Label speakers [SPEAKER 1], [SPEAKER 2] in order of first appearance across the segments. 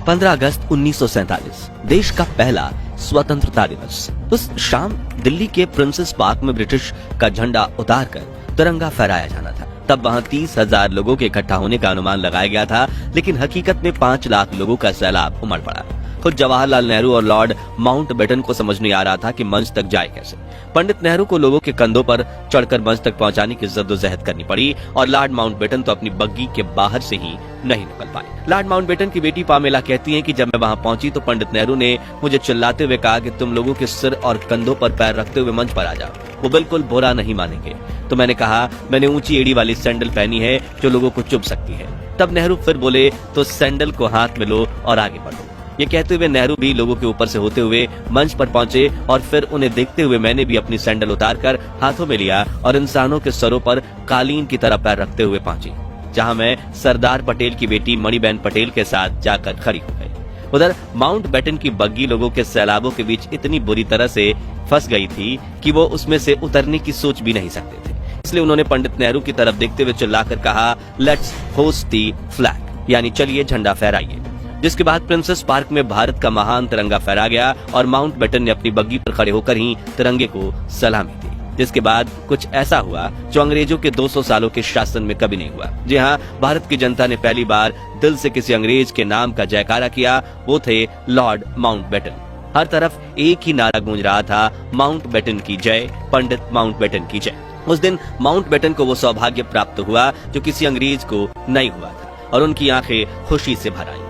[SPEAKER 1] 15 अगस्त 1947 देश का पहला स्वतंत्रता दिवस। उस शाम दिल्ली के प्रिंसेस पार्क में ब्रिटिश का झंडा उतारकर तिरंगा फहराया जाना था। तब वहां 30,000 लोगों के इकट्ठा होने का अनुमान लगाया गया था, लेकिन हकीकत में 5 लाख लोगों का सैलाब उमड़ पड़ा। खुद जवाहरलाल नेहरू और लॉर्ड माउंटबेटन को समझ नहीं आ रहा था कि मंच तक जाए कैसे। पंडित नेहरू को लोगों के कंधों पर चढ़कर मंच तक पहुंचाने की जद्दोजहद करनी पड़ी और लॉर्ड माउंटबेटन तो अपनी बग्गी के बाहर से ही नहीं निकल पाए। लॉर्ड माउंटबेटन की बेटी पामेला कहती हैं कि जब मैं वहां पहुंची तो पंडित नेहरू ने मुझे चिल्लाते हुए कहा कि तुम लोगों के सिर और कंधों पर पैर रखते हुए मंच पर आ जाओ, वो बिल्कुल बुरा नहीं मानेंगे। तो मैंने कहा मैंने ऊंची एड़ी वाली सैंडल पहनी है जो लोगों को चुभ सकती है। तब नेहरू फिर बोले तो सैंडल को हाथ में लो और आगे बढ़ो। ये कहते हुए नेहरू भी लोगों के ऊपर से होते हुए मंच पर पहुंचे और फिर उन्हें देखते हुए मैंने भी अपनी सैंडल उतारकर हाथों में लिया और इंसानों के सरों पर कालीन की तरह पैर रखते हुए पहुंची, जहां मैं सरदार पटेल की बेटी मणिबेन पटेल के साथ जाकर खड़ी हो गई। उधर माउंटबेटन की बग्गी लोगों के सैलाबों के बीच इतनी बुरी तरह से फंस गई थी कि वो उसमें से उतरने की सोच भी नहीं सकते थे। इसलिए उन्होंने पंडित नेहरू की तरफ देखते हुए चिल्लाकर कहा, लेट्स होस्ट दी फ्लैग, यानी चलिए झंडा फहराइए। जिसके बाद प्रिंसेस पार्क में भारत का महान तिरंगा फहरा गया और माउंटबेटन ने अपनी बग्गी पर खड़े होकर ही तिरंगे को सलामी दी। जिसके बाद कुछ ऐसा हुआ जो अंग्रेजों के 200 सालों के शासन में कभी नहीं हुआ। जी हाँ, भारत की जनता ने पहली बार दिल से किसी अंग्रेज के नाम का जयकारा किया, वो थे लॉर्ड माउंटबेटन। हर तरफ एक ही नारा गूंज रहा था, माउंटबेटन की जय, पंडित माउंटबेटन की जय। उस दिन माउंटबेटन को वो सौभाग्य प्राप्त हुआ जो किसी अंग्रेज को नहीं हुआ था और उनकी आंखें खुशी से भर आईं।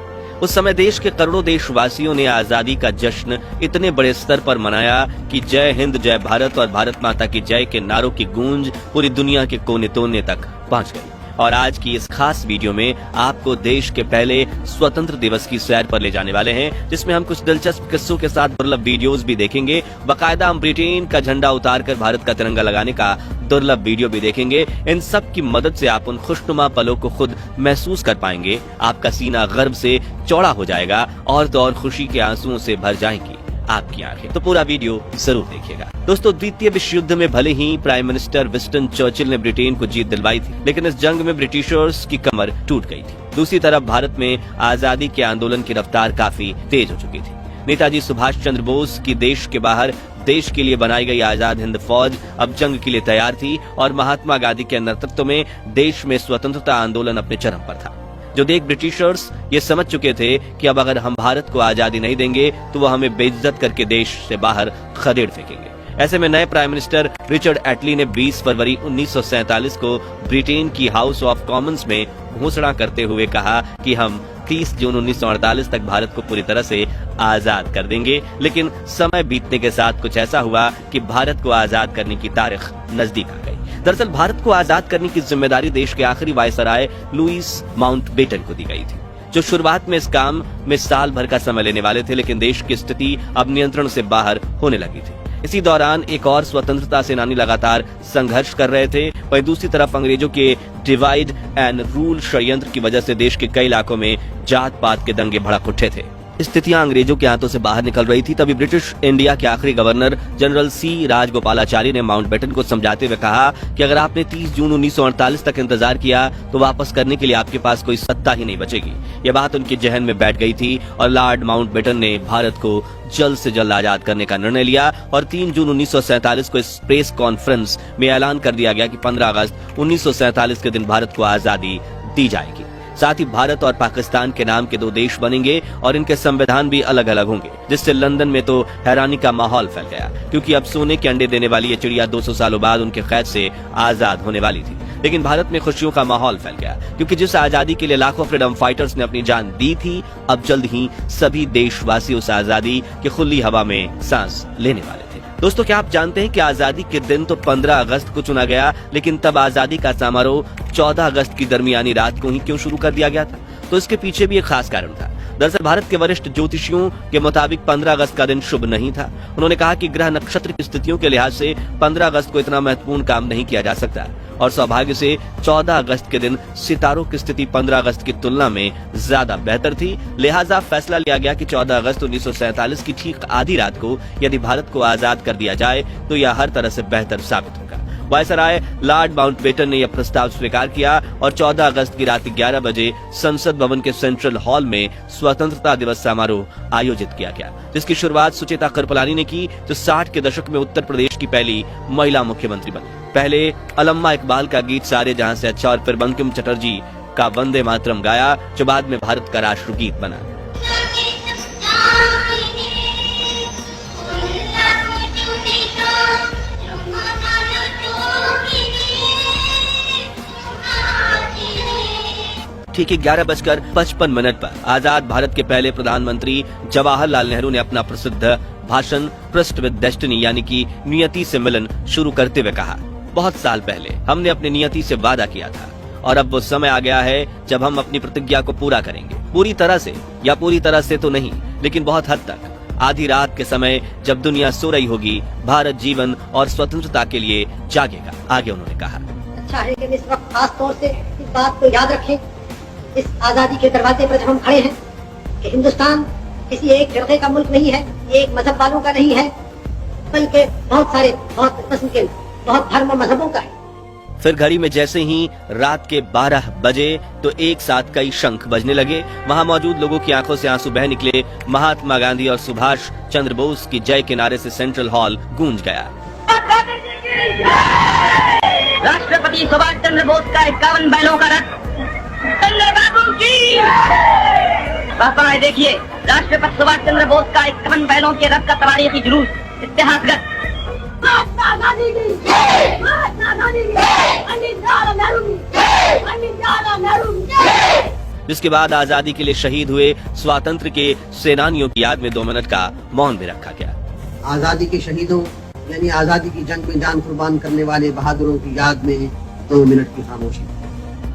[SPEAKER 1] उस समय देश के करोड़ों देशवासियों ने आजादी का जश्न इतने बड़े स्तर पर मनाया कि जय हिंद, जय भारत और भारत माता की जय के नारों की गूंज पूरी दुनिया के कोने कोने तक पहुंच गई। और आज की इस खास वीडियो में आपको देश के पहले स्वतंत्र दिवस की सैर पर ले जाने वाले हैं, जिसमें हम कुछ दिलचस्प किस्सों के साथ दुर्लभ वीडियोस भी देखेंगे। बाकायदा हम ब्रिटेन का झंडा उतारकर भारत का तिरंगा लगाने का दुर्लभ वीडियो भी देखेंगे। इन सब की मदद से आप उन खुशनुमा पलों को खुद महसूस कर पाएंगे। आपका सीना गर्व से चौड़ा हो जाएगा और तो और खुशी के आंसुओं से भर जाएंगी आपकी आंखें। तो पूरा वीडियो जरूर देखिएगा। दोस्तों, द्वितीय विश्व युद्ध में भले ही प्राइम मिनिस्टर विंस्टन चर्चिल ने ब्रिटेन को जीत दिलवाई थी, लेकिन इस जंग में ब्रिटिशर्स की कमर टूट गई थी। दूसरी तरफ भारत में आजादी के आंदोलन की रफ्तार काफी तेज हो चुकी थी। नेताजी सुभाष चंद्र बोस की देश के बाहर देश के लिए बनाई गई आजाद हिंद फौज अब जंग के लिए तैयार थी और महात्मा गांधी के नेतृत्व में देश में स्वतंत्रता आंदोलन अपने चरम पर था। जो देख ब्रिटिशर्स ये समझ चुके थे कि अब अगर हम भारत को आजादी नहीं देंगे तो वो हमें बेइज्जत करके देश से बाहर खदेड़ फेंकेंगे। ऐसे में नए प्राइम मिनिस्टर रिचर्ड एटली ने 20 फरवरी 1947 को ब्रिटेन की हाउस ऑफ कॉमन्स में घोषणा करते हुए कहा कि हम 30 जून 1948 तक भारत को पूरी तरह से आजाद कर देंगे। लेकिन समय बीतने के साथ कुछ ऐसा हुआ कि भारत को आजाद करने की तारीख नजदीक आ गई। दरअसल भारत को आजाद करने की जिम्मेदारी देश के आखिरी वायसराय लुईस माउंटबेटन को दी गई थी, जो शुरुआत में इस काम में साल भर का समय लेने वाले थे, लेकिन देश की स्थिति अब नियंत्रण से बाहर होने लगी थी। इसी दौरान एक और स्वतंत्रता सेनानी लगातार संघर्ष कर रहे थे। वहीं दूसरी तरफ अंग्रेजों के डिवाइड एंड रूल षड्यंत्र की वजह से देश के कई इलाकों में जात पात के दंगे भड़क उठे थे। स्थितियां अंग्रेजों के हाथों से बाहर निकल रही थी। तभी ब्रिटिश इंडिया के आखिरी गवर्नर जनरल सी राजगोपालाचारी ने माउंटबेटन को समझाते हुए कहा कि अगर आपने 30 जून 1948 तक इंतजार किया तो वापस करने के लिए आपके पास कोई सत्ता ही नहीं बचेगी। यह बात उनके जहन में बैठ गई थी और लॉर्ड माउंटबेटन ने भारत को जल्द से जल्द आजाद करने का निर्णय लिया और 3 जून 1947 को इस प्रेस कॉन्फ्रेंस में ऐलान कर दिया गया कि 15 अगस्त 1947 के दिन भारत को आजादी दी जाएगी। साथ ही भारत और पाकिस्तान के नाम के 2 देश बनेंगे और इनके संविधान भी अलग अलग होंगे, जिससे लंदन में तो हैरानी का माहौल फैल गया, क्योंकि अब सोने के अंडे देने वाली ये चिड़िया 200 सालों बाद उनके कैद से आजाद होने वाली थी। लेकिन भारत में खुशियों का माहौल फैल गया, क्योंकि जिस आजादी के लिए लाखों फ्रीडम फाइटर्स ने अपनी जान दी थी, अब जल्द ही सभी देशवासी उस आजादी की खुली हवा में सांस लेने वाले थे। दोस्तों, क्या आप जानते हैं कि आजादी के दिन तो 15 अगस्त को चुना गया, लेकिन तब आजादी का समारोह 14 अगस्त की दरमियानी रात को ही क्यों शुरू कर दिया गया था? तो इसके पीछे भी एक खास कारण था। दरअसल भारत के वरिष्ठ ज्योतिषियों के मुताबिक 15 अगस्त का दिन शुभ नहीं था। उन्होंने कहा कि ग्रह नक्षत्र की स्थितियों के लिहाज से 15 अगस्त को इतना महत्वपूर्ण काम नहीं किया जा सकता और सौभाग्य से 14 अगस्त के दिन सितारों की स्थिति 15 अगस्त की तुलना में ज्यादा बेहतर थी। लिहाजा फैसला लिया गया कि 14 अगस्त 1947 की ठीक आधी रात को यदि भारत को आजाद कर दिया जाए तो यह हर तरह से बेहतर साबित होगा। वायसराय लॉर्ड माउंटबेटन ने यह प्रस्ताव स्वीकार किया और 14 अगस्त की रात 11 बजे संसद भवन के सेंट्रल हॉल में स्वतंत्रता दिवस समारोह आयोजित किया गया, जिसकी शुरुआत सुचेता कृपलानी ने की, जो 60 के दशक में उत्तर प्रदेश की पहली महिला मुख्यमंत्री बनी। पहले अल्लामा इकबाल का गीत सारे जहां से अच्छा और फिर बंकिम चटर्जी का वंदे मातरम गाया, जो बाद में भारत का राष्ट्रगीत बना। ठीक 11:55 पर आजाद भारत के पहले प्रधानमंत्री जवाहरलाल नेहरू ने अपना प्रसिद्ध भाषण ट्रस्ट विद डेस्टिनी यानी कि नियति से मिलन शुरू करते हुए कहा, बहुत साल पहले हमने अपनी नियति से वादा किया था और अब वो समय आ गया है जब हम अपनी प्रतिज्ञा को पूरा करेंगे। पूरी तरह से या पूरी तरह से तो नहीं, लेकिन बहुत हद तक। आधी रात के समय जब दुनिया सो रही होगी, भारत जीवन और स्वतंत्रता के लिए जागेगा। आगे उन्होंने कहा,
[SPEAKER 2] अच्छा है कि इस वक्त खास तौर से इस बात को याद रखें, इस आजादी के दरवाजे पर जब हम खड़े हैं कि हिंदुस्तान किसी एक फिरके का मुल्क नहीं है, एक मजहब वालों का नहीं है, बल्कि बहुत सारे बहुत किस्म के बहुत धर्म और मजहबों का है।
[SPEAKER 1] फिर घड़ी में जैसे ही रात के 12 बजे तो एक साथ कई शंख बजने लगे। वहां मौजूद लोगों की आंखों से आंसू बह निकले। महात्मा गांधी और सुभाष चंद्र बोस की जय के नारे से सेंट्रल हॉल गूंज गया।
[SPEAKER 3] राष्ट्रपति सुभाष चंद्र बोस का 51 बैलों का रथ बाबू की पापा देखिए, राष्ट्रपति सुभाष चंद्र बोस का 51 बैलों के रथ का तारीखी जुलूस इतिहासगत।
[SPEAKER 1] जिसके बाद आजादी के लिए शहीद हुए स्वातंत्र के सेनानियों की याद में 2 मिनट का मौन भी रखा गया।
[SPEAKER 4] आजादी के शहीदों यानी आजादी की जंग में जान कुर्बान करने वाले बहादुरों की याद में 2 मिनट की खामोशी।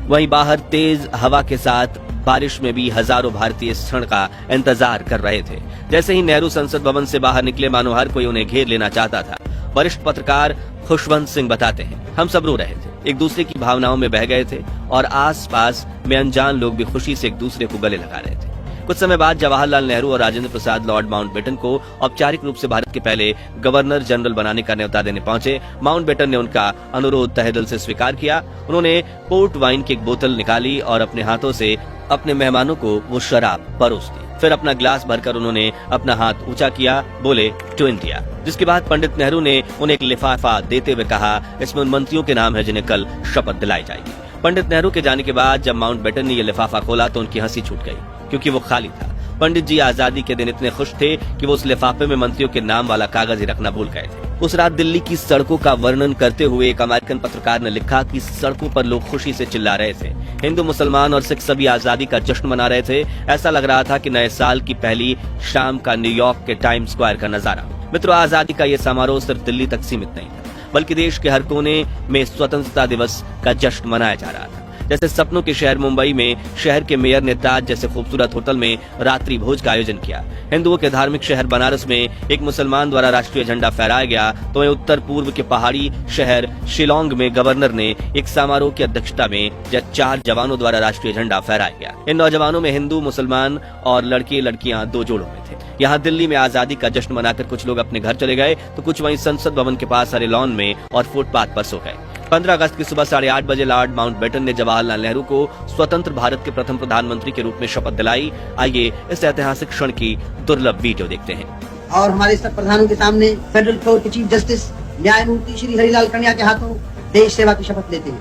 [SPEAKER 1] वहीं बाहर तेज हवा के साथ बारिश में भी हजारों भारतीय इस क्षण का इंतजार कर रहे थे। जैसे ही नेहरू संसद भवन से बाहर निकले, मानो हर कोई उन्हें घेर लेना चाहता था। वरिष्ठ पत्रकार खुशवंत सिंह बताते हैं, हम सब रो रहे थे, एक दूसरे की भावनाओं में बह गए थे और आसपास में अनजान लोग भी खुशी से एक दूसरे को गले लगा रहे थे। कुछ समय बाद जवाहरलाल नेहरू और राजेंद्र प्रसाद लॉर्ड माउंटबेटन को औपचारिक रूप से भारत के पहले गवर्नर जनरल बनाने का न्योता देने पहुंचे। माउंटबेटन ने उनका अनुरोध तहे दिल से स्वीकार किया। उन्होंने पोर्ट वाइन की एक बोतल निकाली और अपने हाथों से अपने मेहमानों को वो शराब परोस दी। फिर अपना ग्लास भरकर उन्होंने अपना हाथ ऊंचा किया, बोले टू इंडिया। जिसके बाद पंडित नेहरू ने उन्हें एक लिफाफा देते हुए कहा, इसमें उन मंत्रियों के नाम है जिन्हें कल शपथ दिलाई जाएगी। पंडित नेहरू के जाने के बाद जब माउंटबेटन ने यह लिफाफा खोला तो उनकी हंसी छूट गई, क्योंकि वो खाली था। पंडित जी आजादी के दिन इतने खुश थे कि वो उस लिफाफे में मंत्रियों के नाम वाला कागज ही रखना भूल गए थे। उस रात दिल्ली की सड़कों का वर्णन करते हुए एक अमेरिकन पत्रकार ने लिखा कि सड़कों पर लोग खुशी से चिल्ला रहे थे। हिंदू, मुसलमान और सिख सभी आजादी का जश्न मना रहे थे। ऐसा लग रहा था कि नए साल की पहली शाम का न्यूयॉर्क के टाइम स्क्वायर का नजारा। मित्रों, आजादी का ये समारोह सिर्फ दिल्ली तक सीमित नहीं था, बल्कि देश के हर कोने में स्वतंत्रता दिवस का जश्न मनाया जा रहा था। जैसे सपनों के शहर मुंबई में शहर के मेयर ने ताज जैसे खूबसूरत होटल में रात्रि भोज का आयोजन किया। हिंदुओं के धार्मिक शहर बनारस में एक मुसलमान द्वारा राष्ट्रीय झंडा फहराया गया, तो वहीं उत्तर पूर्व के पहाड़ी शहर शिलोंग में गवर्नर ने एक समारोह की अध्यक्षता में 4 जवानों द्वारा राष्ट्रीय झंडा फहराया गया। इन नौजवानों में हिंदू, मुसलमान और लड़के लड़कियां 2 जोड़ों में थे। यहाँ दिल्ली में आजादी का जश्न मनाकर कुछ लोग अपने घर चले गए, तो कुछ वहीं संसद भवन के पास हरे लॉन में और फुटपाथ पर सो गए। 15 अगस्त की सुबह 8:30 बजे लॉर्ड माउंटबेटन ने जवाहरलाल नेहरू को स्वतंत्र भारत के प्रथम प्रधानमंत्री के रूप में शपथ दिलाई। आइए इस ऐतिहासिक क्षण की दुर्लभ वीडियो देखते हैं।
[SPEAKER 4] और हमारे सब प्रधानों के सामने फेडरल कोर्ट के चीफ जस्टिस न्यायमूर्ति श्री हरिलाल कन्या के हाथों देश सेवा की शपथ लेते हैं।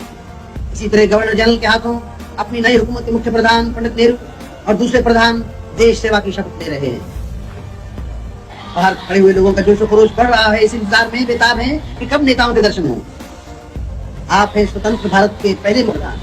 [SPEAKER 4] इसी तरह गवर्नर जनरल के हाथों अपनी नई हुकूमत के मुख्य प्रधान पंडित नेहरू और दूसरे प्रधान देश सेवा की शपथ ले रहे हैं। बाहर खड़े हुए लोगों का जोश व खरोश बढ़ रहा है, इस इंतजार में बेताब है कि कब नेताओं के दर्शन हों। आप हैं स्वतंत्र भारत के पहले प्रधान।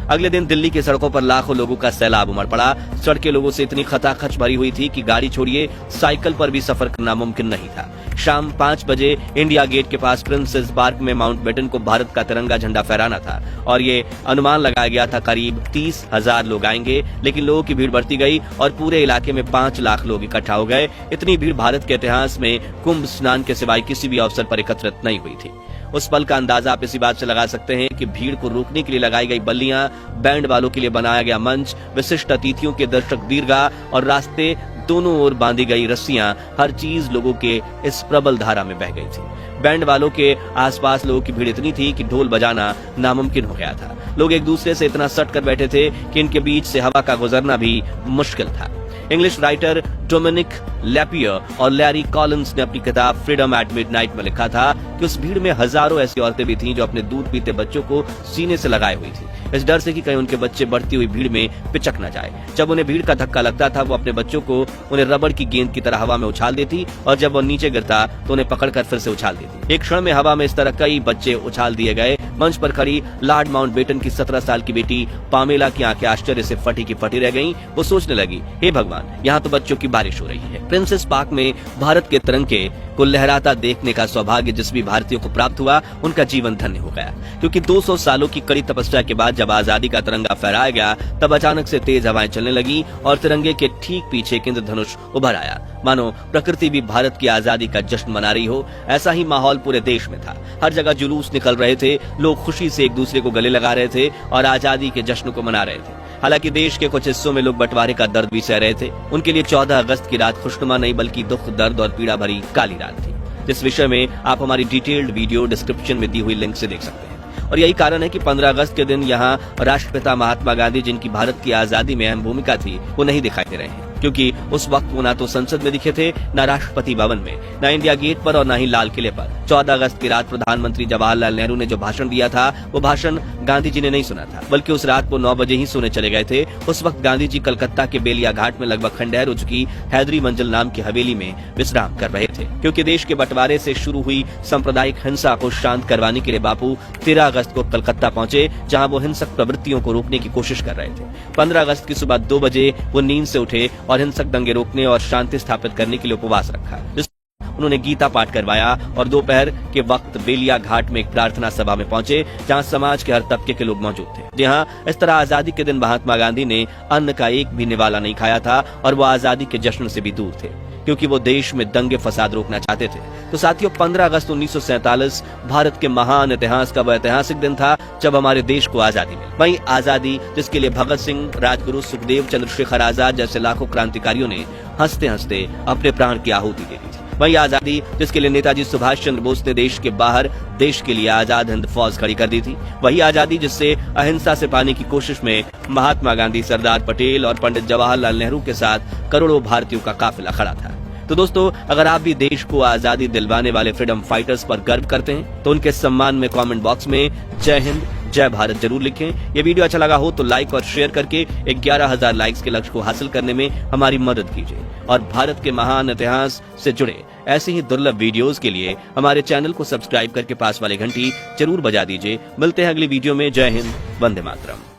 [SPEAKER 1] अगले दिन दिल्ली की सड़कों पर लाखों लोगों का सैलाब उमड़ पड़ा। सड़कें लोगों से इतनी खचाखच भरी हुई थी कि गाड़ी छोड़िए साइकिल पर भी सफर करना मुमकिन नहीं था। शाम 5 बजे इंडिया गेट के पास प्रिंसेस पार्क में माउंटबेटन को भारत का तिरंगा झंडा फहराना था और ये अनुमान लगाया गया था करीब 30,000 लोग आएंगे, लेकिन लोगों की भीड़ बढ़ती गई और पूरे इलाके में 5 लाख लोग इकट्ठा हो गए। इतनी भीड़ भारत के इतिहास में कुंभ स्नान के सिवाय किसी भी अवसर पर एकत्रित नहीं हुई थी। उस पल का अंदाजा आप इसी बात से लगा सकते हैं कि भीड़ को रोकने के लिए लगाई गई बल्लियां, बैंड वालों के लिए बनाया गया मंच, विशिष्ट अतिथियों के दर्शक दीर्घा और रास्ते दोनों ओर बांधी गई रस्सियां, हर चीज लोगों के इस प्रबल धारा में बह गई थी। बैंड वालों के आसपास लोगों की भीड़ इतनी थी कि ढोल बजाना नामुमकिन हो गया था। लोग एक दूसरे से इतना सट कर बैठे थे कि इनके बीच से हवा का गुजरना भी मुश्किल था। इंग्लिश राइटर डोमिनिक लैपियर और लैरी कॉलिंस ने अपनी किताब फ्रीडम एट मिडनाइट में लिखा था कि उस भीड़ में हजारों ऐसी औरतें भी थीं जो अपने दूध पीते बच्चों को सीने से लगाए हुई थी, इस डर से कि कहीं उनके बच्चे बढ़ती हुई भीड़ में पिचक न जाए। जब उन्हें भीड़ का धक्का लगता था, वो अपने बच्चों को उन्हें रबड़ की गेंद की तरह हवा में उछाल देती और जब वो नीचे गिरता तो उन्हें पकड़कर फिर से उछाल देती। एक क्षण में हवा में इस तरह कई बच्चे उछाल दिए गए। मंच पर खड़ी लॉर्ड माउंटबेटन की 17 साल की बेटी पामेला की आंखें आश्चर्य से फटी की फटी रह गईं। वो सोचने लगी, हे भगवान, यहाँ तो बच्चों की बारिश हो रही है। प्रिंसेस पार्क में भारत के तिरंगे को लहराता देखने का सौभाग्य जिस भी भारतीय को प्राप्त हुआ, उनका जीवन धन्य हो गया, क्योंकि 200 सालों की कड़ी तपस्या के बाद जब आजादी का तिरंगा फहराया गया, तब अचानक से तेज हवाएं चलने लगी और तिरंगे के ठीक पीछे एक इंद्रधनुष उभर आया। मानो प्रकृति भी भारत की आजादी का जश्न मना रही हो, ऐसा ही माहौल पूरे देश में था। हर जगह जुलूस निकल रहे थे, लोग खुशी से एक दूसरे को गले लगा रहे थे और आजादी के जश्न को मना रहे थे। हालांकि देश के कुछ हिस्सों में लोग बंटवारे का दर्द भी सह रहे थे। उनके लिए 14 अगस्त की रात खुशनुमा नहीं बल्कि दुख, दर्द और पीड़ा भरी काली रात थी, जिस विषय में आप हमारी डिटेल्ड वीडियो डिस्क्रिप्शन में दी हुई लिंक से देख सकते हैं। और यही कारण है कि 15 अगस्त के दिन यहाँ राष्ट्रपिता महात्मा गांधी, जिनकी भारत की आजादी में अहम भूमिका थी, वो नहीं दिखाई दे रहे हैं, क्योंकि उस वक्त वो ना तो संसद में दिखे थे, न राष्ट्रपति भवन में, न इंडिया गेट पर और न ही लाल किले पर। 14 अगस्त की रात प्रधानमंत्री जवाहरलाल नेहरू ने जो भाषण दिया था, वो भाषण गांधी जी ने नहीं सुना था, बल्कि उस रात वो 9 बजे ही सोने चले गए थे। उस वक्त गांधी जी कलकत्ता के बेलिया घाट में लगभग खंडहर हो चुकी हैदरी मंजिल नाम की हवेली में विश्राम कर रहे थे, क्योंकि देश के बंटवारे से शुरू हुई सांप्रदायिक हिंसा को शांत करवाने के लिए बापू 13 अगस्त को कलकत्ता पहुंचे, जहां वो हिंसक प्रवृत्तियों को रोकने की कोशिश कर रहे थे। 15 अगस्त की सुबह 2 बजे वो नींद से उठे और हिंसक दंगे रोकने और शांति स्थापित करने के लिए उपवास रखा। उन्होंने गीता पाठ करवाया और दोपहर के वक्त बेलिया घाट में एक प्रार्थना सभा में पहुंचे, जहां समाज के हर तबके के लोग मौजूद थे। जी हां, इस तरह आजादी के दिन महात्मा गांधी ने अन्न का एक भी निवाला नहीं खाया था और वो आजादी के जश्न से भी दूर थे, क्योंकि वो देश में दंगे फसाद रोकना चाहते थे। तो साथियों, 15 अगस्त 1947 भारत के महान इतिहास का वह ऐतिहासिक दिन था जब हमारे देश को आजादी मिली। वही आजादी जिसके लिए भगत सिंह, राजगुरु सुखदेव, चंद्रशेखर आजाद जैसे लाखों क्रांतिकारियों ने हंसते हंसते अपने प्राण की आहुति दे दी थी। वही आजादी जिसके लिए नेताजी सुभाष चंद्र बोस ने देश के बाहर देश के लिए आजाद हिंद फौज खड़ी कर दी थी। वही आजादी जिससे अहिंसा से पाने की कोशिश में महात्मा गांधी, सरदार पटेल और पंडित जवाहरलाल नेहरू के साथ करोड़ों भारतीयों का काफिला खड़ा था। तो दोस्तों, अगर आप भी देश को आजादी दिलवाने वाले फ्रीडम फाइटर्स पर गर्व करते हैं, तो उनके सम्मान में कमेंट बॉक्स में जय हिंद, जय भारत जरूर लिखें। ये वीडियो अच्छा लगा हो तो लाइक और शेयर करके 11,000 लाइक्स के लक्ष्य को हासिल करने में हमारी मदद कीजिए। और भारत के महान इतिहास से जुड़े ऐसे ही दुर्लभ वीडियोस के लिए हमारे चैनल को सब्सक्राइब करके पास वाली घंटी जरूर बजा दीजिए। मिलते हैं अगली वीडियो में। जय हिंद, वंदे मातरम।